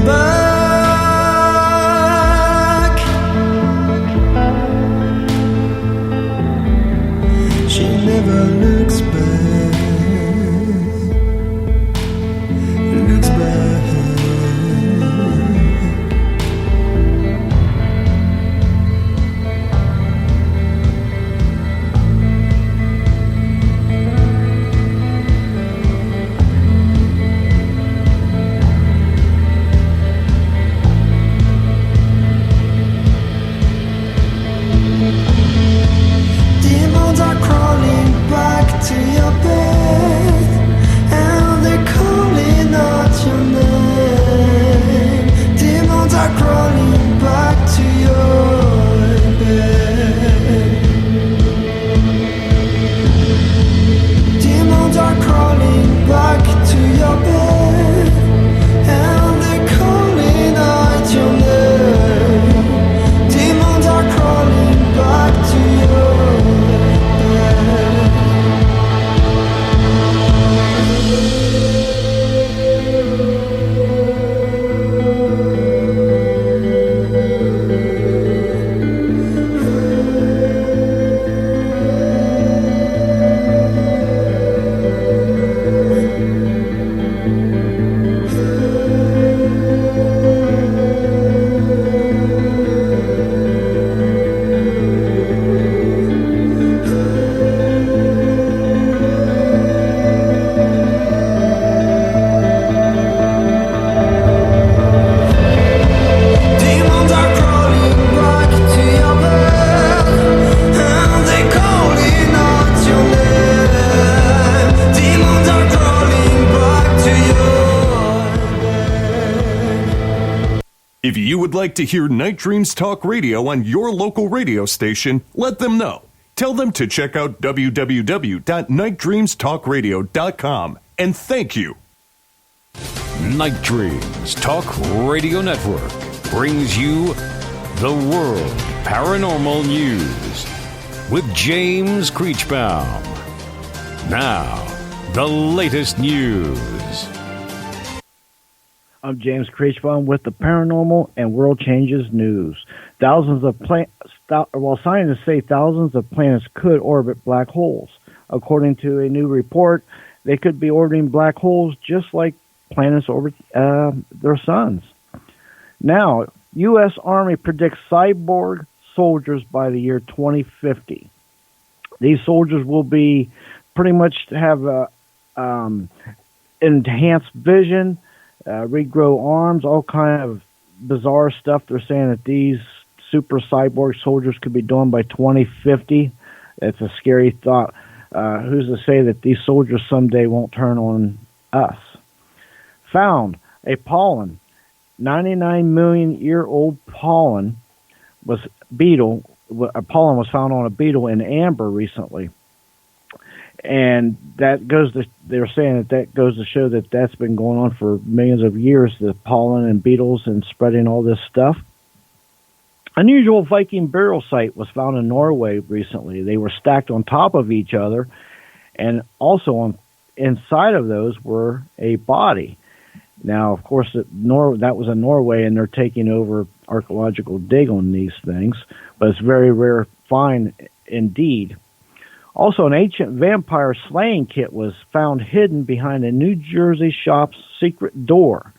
back. She never looks back. Looks back. Demons are crawling back to your bed, and they're calling out your name. Demons are crawling back to your bed. Demons are crawling back to your bed, and they're calling out your name. Demons are crawling back to your If you would like to hear Night Dreams Talk Radio on your local radio station, let them know. Tell them to check out www.nightdreamstalkradio.com. And thank you. Night Dreams Talk Radio Network brings you the World Paranormal News with James Creechbaum. Now, the latest news. I'm James Creechbaum with the Paranormal and World Changes News. Scientists say thousands of planets could orbit black holes. According to a new report, they could be orbiting black holes just like planets orbit their suns. Now, U.S. Army predicts cyborg soldiers by the year 2050. These soldiers will be pretty much have enhanced vision, regrow arms, all kind of bizarre stuff. They're saying that these super cyborg soldiers could be done by 2050. It's a scary thought. Who's to say that these soldiers someday won't turn on us? Found a pollen, 99 million year old pollen was found on a beetle in amber recently. And that goes to, they're saying that goes to show that that's been going on for millions of years, the pollen and beetles and spreading all this stuff. Unusual Viking burial site was found in Norway recently. They were stacked on top of each other, and also inside of those were a body. Now, of course, that was in Norway, and they're taking over archaeological dig on these things, but it's very rare find indeed. Also, an ancient vampire slaying kit was found hidden behind a New Jersey shop's secret door.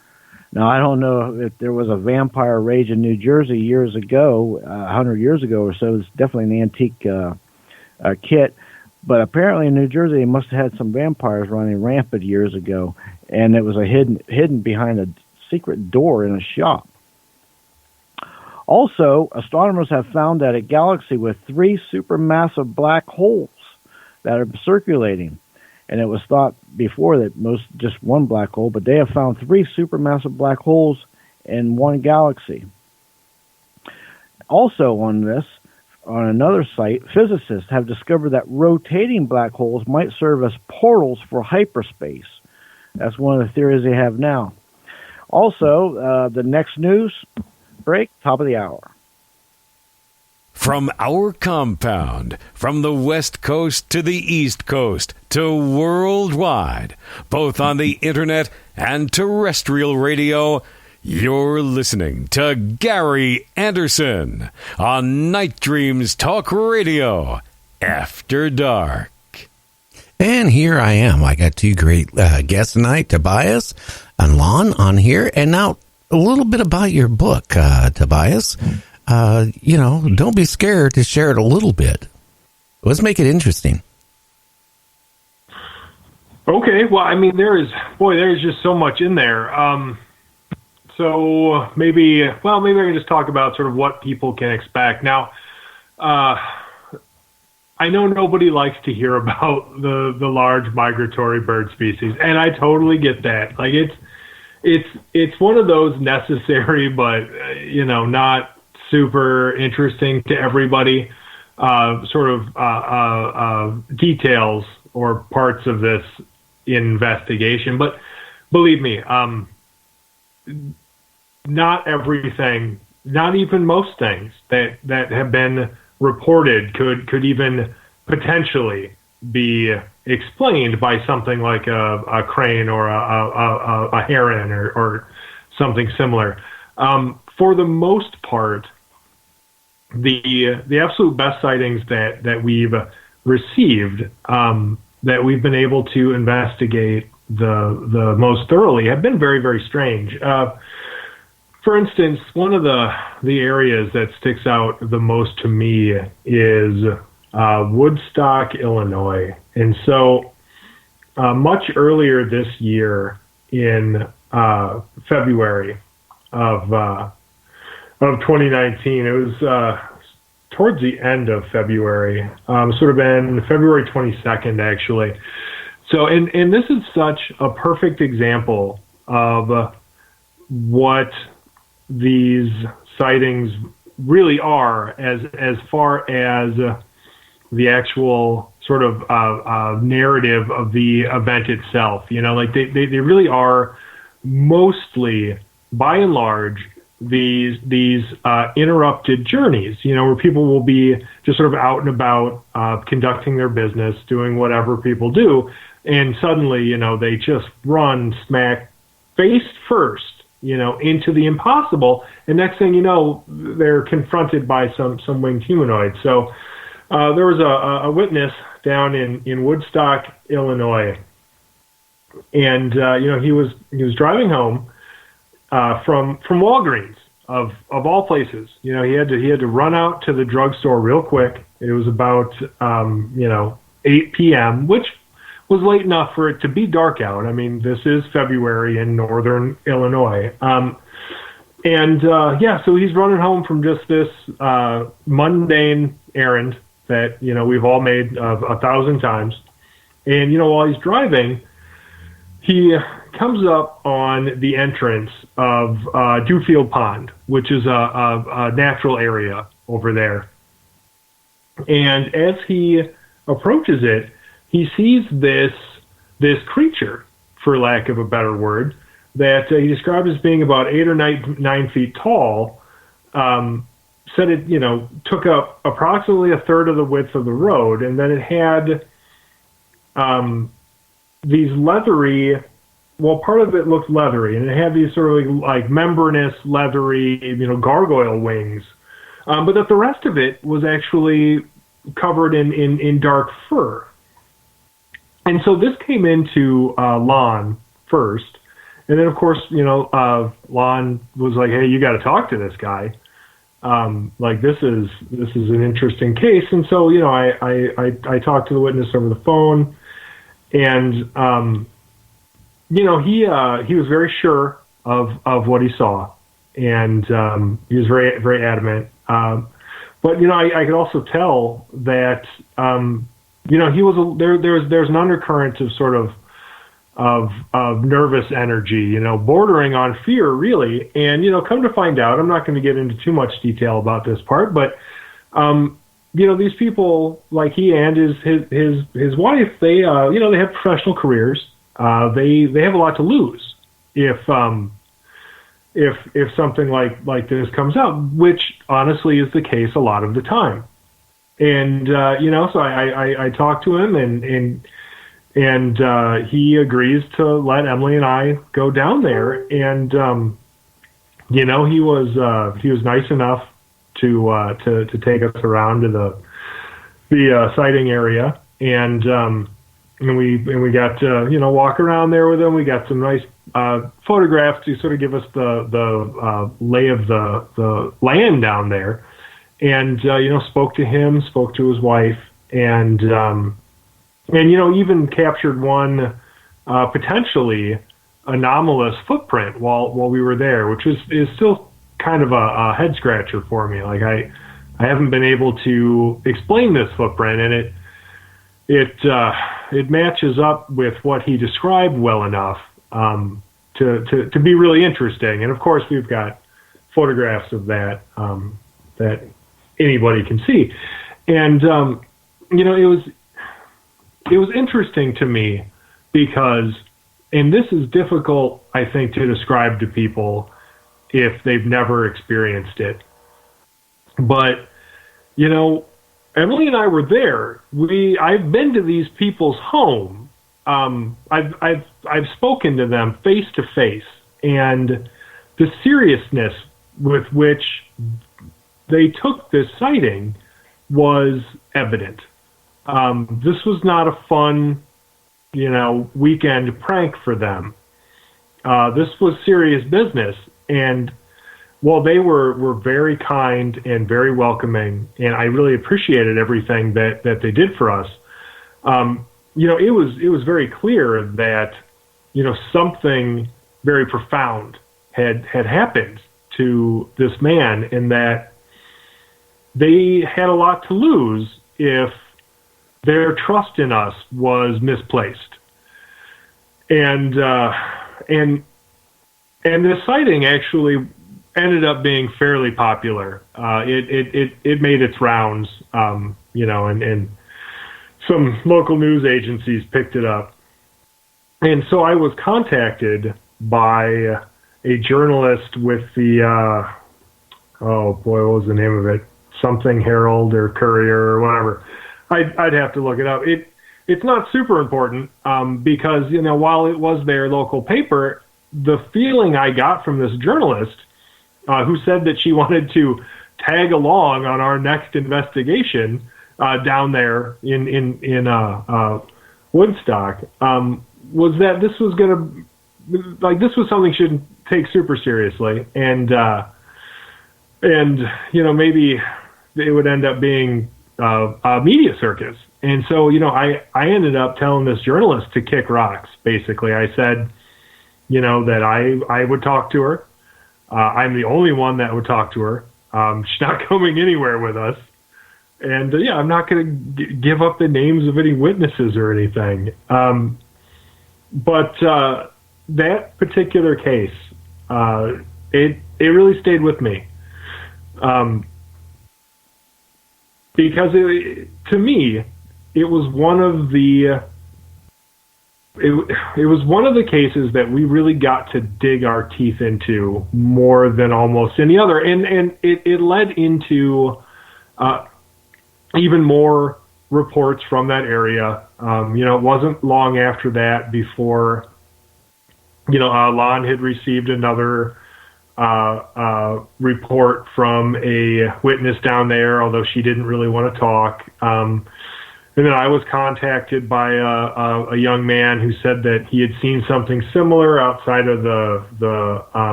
Now, I don't know if there was a vampire rage in New Jersey years ago, 100 years ago or so. It's definitely an antique kit. But apparently in New Jersey, they must have had some vampires running rampant years ago, and it was hidden behind a secret door in a shop. Also, astronomers have found that a galaxy with 3 supermassive black holes that are circulating. And it was thought before that just one black hole, but they have found 3 supermassive black holes in one galaxy. Also on another site, physicists have discovered that rotating black holes might serve as portals for hyperspace. That's one of the theories they have now. Also, the next news break, top of the hour. From our compound, from the West Coast to the East Coast to worldwide, both on the internet and terrestrial radio, You're listening to Gary Anderson on Night Dreams Talk Radio After Dark. And here I am. I got two great guests tonight, Tobias and Lon on here. And now a little bit about your book, Tobias. Don't be scared to share it a little bit. Let's make it interesting. Okay. Well, I mean, there's just so much in there. So maybe I can just talk about sort of what people can expect. Now, I know nobody likes to hear about the large migratory bird species, and I totally get that. Like it's one of those necessary, but not super interesting to everybody. Details or parts of this investigation, but believe me, not everything, not even most things that have been reported could even potentially be explained by something like a crane or a heron or something similar. For the most part, the absolute best sightings that we've received, that we've been able to investigate the most thoroughly, have been very, very strange. For instance, one of the areas that sticks out the most to me is Woodstock, Illinois. And so much earlier this year, in February of 2019, it was towards the end of February, sort of been February 22nd, actually. So, and this is such a perfect example of what these sightings really are as far as the actual sort of narrative of the event itself. Like they really are mostly, by and large, these interrupted journeys, where people will be just sort of out and about, conducting their business, doing whatever people do, and suddenly, they just run smack face first, into the impossible, and next thing you know, they're confronted by some winged humanoid. So there was a witness down in Woodstock, Illinois, and he was driving home from Walgreens of all places. He had to run out to the drugstore real quick. It was about 8 p.m., which was late enough for it to be dark out. I mean, this is February in northern Illinois. So he's running home from just this mundane errand that, we've all made 1,000 times. And, while he's driving, he comes up on the entrance of Dewfield Pond, which is a natural area over there. And as he approaches it, he sees this creature, for lack of a better word, that he described as being about 8 or 9 feet tall. Said it, took up approximately a third of the width of the road, and then it had these leathery. Well, part of it looked leathery, and it had these sort of like membranous, leathery, gargoyle wings. But that the rest of it was actually covered in dark fur. And so this came into Lon first, and then of course, Lon was like, "Hey, you got to talk to this guy. Like this is an interesting case." And so I talked to the witness over the phone, and he was very sure of what he saw, and he was very, very adamant. But I could also tell that he was there's an undercurrent of sort of nervous energy, bordering on fear, really. And come to find out, I'm not going to get into too much detail about this part, but these people, like he and his wife, they they have professional careers. They have a lot to lose if something like this comes out, which honestly is the case a lot of the time. And so I talked to him, and he agrees to let Emily and I go down there. And he was nice enough to take us around to the sighting area, and we got to walk around there with him. We got some nice photographs to sort of give us the lay of the land down there, and spoke to him, spoke to his wife, and even captured one potentially anomalous footprint while we were there, which is still kind of a head scratcher for me. Like I haven't been able to explain this footprint, and it matches up with what he described well enough to be really interesting. And of course, we've got photographs of that that anybody can see, and it was interesting to me because, and this is difficult, I think, to describe to people if they've never experienced it. But, Emily and I were there. I've been to these people's home. I've spoken to them face to face, and the seriousness with which they took this sighting was evident. This was not a fun, weekend prank for them. This was serious business, and while they were very kind and very welcoming, and I really appreciated everything that they did for us, it was very clear that something very profound had happened to this man, and that they had a lot to lose if their trust in us was misplaced. And this sighting actually ended up being fairly popular. It made its rounds, and some local news agencies picked it up. And so I was contacted by a journalist with the, what was the name of it? Something Herald or Courier or whatever. I'd have to look it up. It's not super important because, while it was their local paper, the feeling I got from this journalist who said that she wanted to tag along on our next investigation down there in Woodstock was that this was going to, this was something she shouldn't take super seriously, and maybe it would end up being a media circus. And so, I ended up telling this journalist to kick rocks. Basically, I said, that I would talk to her. I'm the only one that would talk to her. She's not coming anywhere with us. And I'm not going to give up the names of any witnesses or anything. But that particular case, it really stayed with me. Because to me, it was one of the cases that we really got to dig our teeth into more than almost any other, and it led into even more reports from that area. It wasn't long after that before Lon had received another report from a witness down there, although she didn't really want to talk. And then I was contacted by a young man who said that he had seen something similar outside of the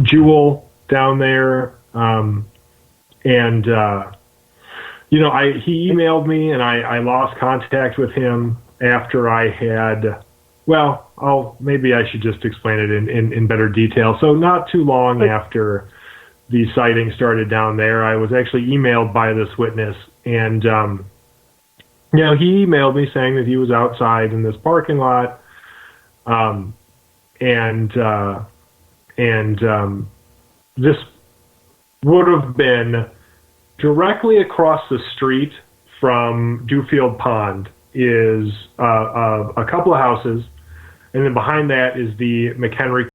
Jewel down there. He emailed me, and I lost contact with him after I had. Well, maybe I should just explain it in better detail. So not too long after the sighting started down there, I was actually emailed by this witness, and he emailed me saying that he was outside in this parking lot, this would have been directly across the street from Dewfield Pond is a couple of houses, and then behind that is the McHenry